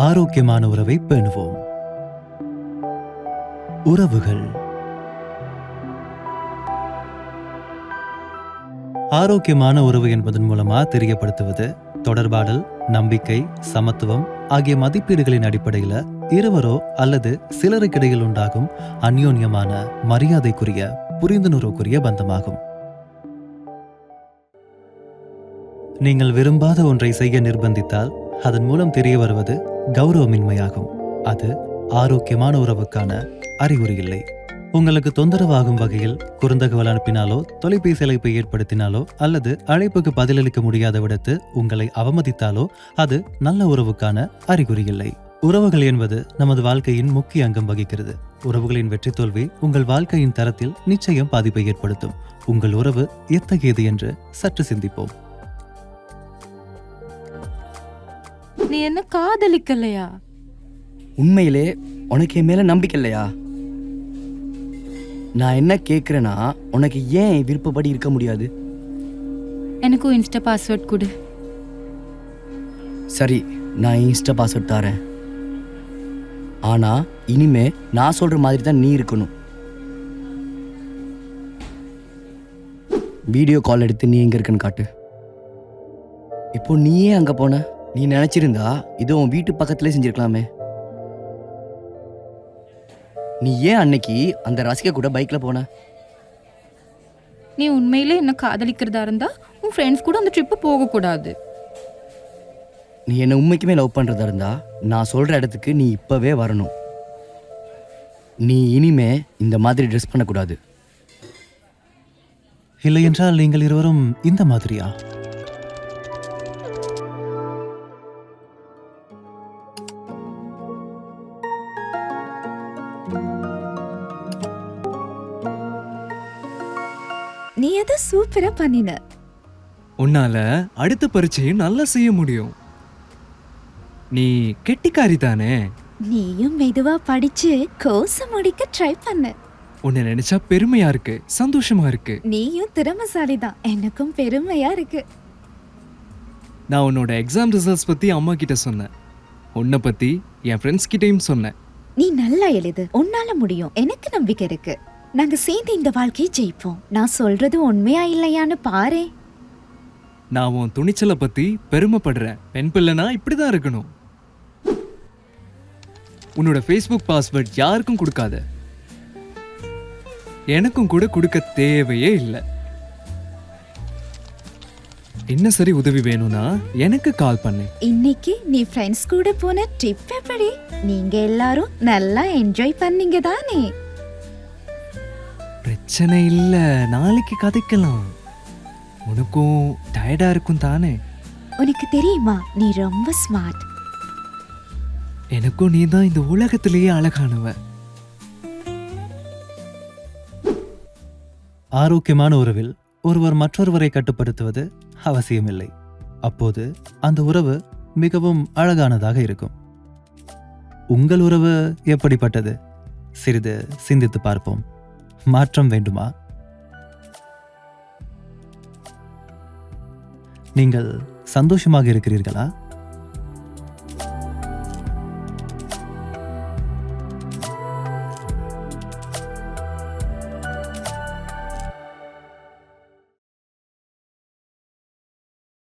ஆரோக்கியமான உறவை பேணுவோம். உறவுகள். ஆரோக்கியமான உறவு என்பதன் மூலமா தெரியப்படுத்துவது தொடர்பாடல், நம்பிக்கை, சமத்துவம் ஆகிய மதிப்பீடுகளின் அடிப்படையில் இருவரோ அல்லது சிலருக்கிடையில் உண்டாகும் அந்யோன்யமான மரியாதைக்குரிய புரிந்துணர்வுக்குரிய பந்தமாகும். நீங்கள் விரும்பாத ஒன்றை செய்ய நிர்பந்தித்தால் அதன் மூலம் தெரிய வருவது கௌரவமின்மையாகும். அது ஆரோக்கியமான உறவுக்கான அறிகுறி இல்லை. உங்களுக்கு தொந்தரவாகும் வகையில் குறுந்தகவல் அனுப்பினாலோ, தொலைபேசி அழைப்பை ஏற்படுத்தினாலோ அல்லது அழைப்புக்கு பதிலளிக்க முடியாத விடத்து உங்களை அவமதித்தாலோ அது நல்ல உறவுக்கான அறிகுறி இல்லை. உறவுகள் என்பது நமது வாழ்க்கையின் முக்கிய அங்கம் வகிக்கிறது. உறவுகளின் வெற்றி தோல்வி உங்கள் வாழ்க்கையின் தரத்தில் நிச்சயம் பாதிப்பை ஏற்படுத்தும். உங்கள் உறவு எத்தகையது என்று சற்று சிந்திப்போம். நீ என்ன காதலிக்கலையா? உண்மையிலே உனக்கு என் மேல நம்பிக்கை இல்லையா? நான் என்ன கேக்குறேன்னா, உனக்கு ஏன் விருப்பப்படி இருக்க முடியாது? எனக்கும் இன்ஸ்டா பாஸ்வேர்ட் கொடு. சரி, நான் இன்ஸ்டா பாஸ்வேர்ட் தரேன். ஆனா இனிமே நான் சொல்ற மாதிரி தான் நீ இருக்கணும். வீடியோ கால் எடுத்து நீ எங்க இருக்குன்னு காட்டு. இப்போ நீயே அங்க போன. நீ நினைச்சிருந்தா இது உன் வீட்டு பக்கத்திலே செஞ்சிருக்கலாமே. நீ ஏன் அன்னைக்கு அந்த ரசிகா கூட பைக்ல போன? நீ உண்மையிலே என்ன காதலிக்கிறதா இருந்தா உன் ஃப்ரெண்ட்ஸ் கூட அந்த ட்ரிப்பு போகக்கூடாது. நீ என்ன உண்மைக்குமே லவ் பண்றதா இருந்தா நான் சொல்ற இடத்துக்கு நீ இப்பவே வரணும். நீ இனிமே இந்த மாதிரி ட்ரெஸ் பண்ணக்கூடாது. இல்லை என்றால் நீங்கள் இருவரும் இந்த மாதிரியா? நீ எதை சூப்பரா பண்ணின. உன்னால அடுத்த பரீட்சையும் நல்லா செய்ய முடியும். நீ கெட்டிக்காரி தானே. நீயும் மெதுவா படிச்சு கோர்ஸ் முடிக்க ட்ரை பண்ண. உன்னை நினைச்சா பெருமையா இருக்கு, சந்தோஷமா இருக்கு. நீயும் திறமைசாலி தான், எனக்கும் பெருமையா இருக்கு. நான் உன்னோட எக்ஸாம் ரிசல்ட்ஸ் பத்தி அம்மா கிட்ட சொன்னேன். உன்னை பத்தி என் ஃப்ரெண்ட்ஸ் கிட்டயும் சொன்னேன். நீ நல்லா எழுது, உன்னால முடியும், எனக்கு நம்பிக்கை இருக்கு. நாங்க சேர்ந்து இந்த வாழ்க்கையை ஜெயிப்போம். நான் சொல்றது உண்மையா இல்லையான்னு பாரு. நான் உன் துணிச்சலை பத்தி பெருமைப்படுறேன். பெண் பிள்ளைனா இப்படிதான் இருக்கணும். உன்னோட ஃபேஸ்புக் பாஸ்வேர்ட் யாருக்கும் கொடுக்காத. எனக்கும் கூட கொடுக்க தேவையே இல்லை. என்ன சரி உதவி வேணும்னா எனக்கு கால் பண்ணு. இன்னைக்கு நீ ஃப்ரெண்ட்ஸ் கூட போன ட்ரிப் எப்படி? நீங்க எல்லாரும் நல்லா என்ஜாய் பண்ணீங்க தானே? பிரச்சனை இல்ல, நாளைக்கு கதைக்கலாம். உனக்கும் டயர்டா இருக்கும் தானே? உனக்கு தெரியுமா, நீ ரொம்ப ஸ்மார்ட். எனக்கும் நீ தான் இந்த உலகத்திலேயே அழகானவ. ஆரோக்கியமான உறவில் ஒருவர் மற்றொருவரை கட்டுப்படுத்துவது அவசியமில்லை. அப்போது அந்த உறவு மிகவும் அழகானதாக இருக்கும். உங்கள் உறவு எப்படிப்பட்டது? சிறிது சிந்தித்து பார்ப்போம். மாற்றம் வேண்டுமா? நீங்கள் சந்தோஷமாக இருக்கிறீர்களா?